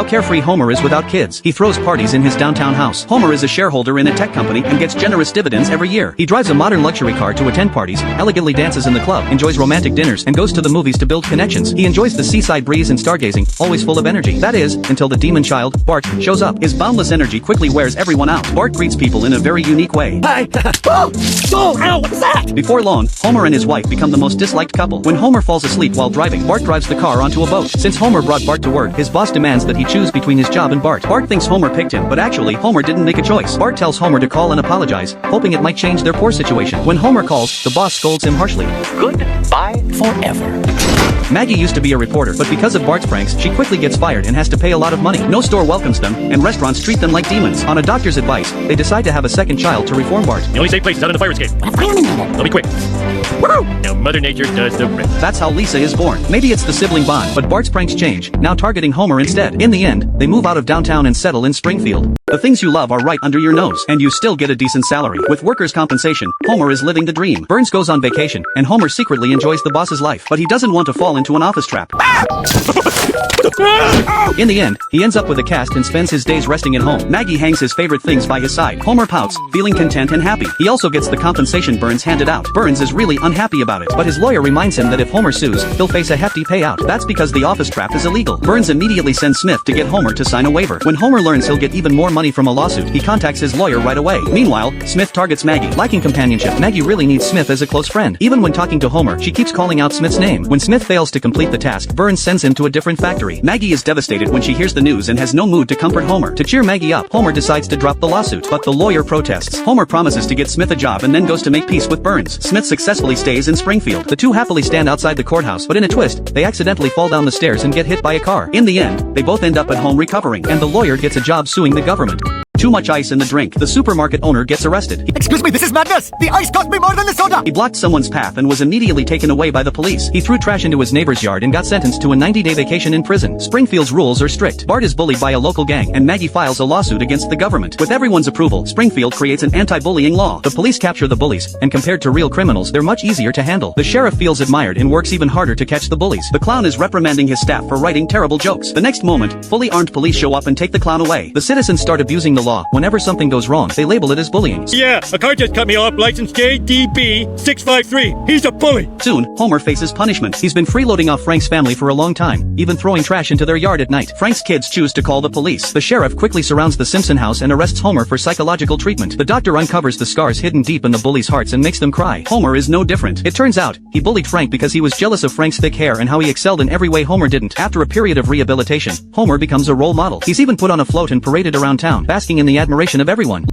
how carefree Homer is without kids. He throws parties in his downtown house. Homer is a shareholder in a tech company and gets generous dividends every year. He drives a modern luxury car to attend parties, elegantly dances in the club, enjoys romantic dinners, and goes to the movies to build connections. He enjoys the seaside breeze and stargazing, always full of energy. That is, until the demon child, Bart, shows up. His boundless energy quickly wears everyone out. Bart greets people in a very unique way. Hi. Ow, what's that? Before long, Homer and his wife become the most disliked couple. When Homer falls asleep while driving, Bart drives the car onto a boat. Since Homer brought Bart to work, his boss demands that he choose between his job and Bart. Bart thinks Homer picked him, but actually, Homer didn't make a choice. Bart tells Homer to call and apologize, hoping it might change their poor situation. When Homer calls, the boss scolds him harshly. Goodbye forever. Maggie used to be a reporter, but because of Bart's pranks, she quickly gets fired and has to pay a lot of money. No store welcomes them, and restaurants treat them like demons. On a doctor's advice, they decide to have a second child to reform Bart. The only safe place is out in the fire escape. They'll be quick. Woo! Now Mother Nature does the rest. That's how Lisa is born. Maybe it's the sibling bond, but Bart's pranks change, now targeting Homer instead. In the end, they move out of downtown and settle in Springfield. The things you love are right under your nose, and you still get a decent salary. With workers' compensation, Homer is living the dream. Burns goes on vacation, and Homer secretly enjoys the boss's life, but he doesn't want to fall into an office trap. In the end, he ends up with a cast and spends his days resting at home. Maggie hangs his favorite things by his side. Homer pouts, feeling content and happy. He also gets the compensation Burns handed out. Burns is really unhappy about it, but his lawyer reminds him that if Homer sues, he'll face a hefty payout. That's because the office trap is illegal. Burns immediately sends Smith to get Homer to sign a waiver. When Homer learns he'll get even more money from a lawsuit, he contacts his lawyer right away. Meanwhile, Smith targets Maggie. Liking companionship, Maggie really needs Smith as a close friend. Even when talking to Homer, she keeps calling out Smith's name. When Smith fails to complete the task, Burns sends him to a different factory. Maggie is devastated when she hears the news and has no mood to comfort Homer. To cheer Maggie up, Homer decides to drop the lawsuit, but the lawyer protests. Homer promises to get Smith a job and then goes to make peace with Burns. Smith successfully stays in Springfield. The two happily stand outside the courthouse, but in a twist, they accidentally fall down the stairs and get hit by a car. In the end, they both end up at home recovering, and the lawyer gets a job suing the government. Too much ice in the drink. The supermarket owner gets arrested. Excuse me, this is madness! The ice cost me more than the soda! He blocked someone's path and was immediately taken away by the police. He threw trash into his neighbor's yard and got sentenced to a 90-day vacation in prison. Springfield's rules are strict. Bart is bullied by a local gang, and Maggie files a lawsuit against the government. With everyone's approval, Springfield creates an anti-bullying law. The police capture the bullies, and compared to real criminals, they're much easier to handle. The sheriff feels admired and works even harder to catch the bullies. The clown is reprimanding his staff for writing terrible jokes. The next moment, fully armed police show up and take the clown away. The citizens start abusing the law. Whenever something goes wrong, they label it as bullying. Yeah, a car just cut me off, license JDB653. He's a bully. Soon, Homer faces punishment. He's been freeloading off Frank's family for a long time, even throwing trash into their yard at night. Frank's kids choose to call the police. The sheriff quickly surrounds the Simpson house and arrests Homer for psychological treatment. The doctor uncovers the scars hidden deep in the bullies' hearts and makes them cry. Homer is no different. It turns out, he bullied Frank because he was jealous of Frank's thick hair and how he excelled in every way Homer didn't. After a period of rehabilitation, Homer becomes a role model. He's even put on a float and paraded around town, basking in the admiration of everyone.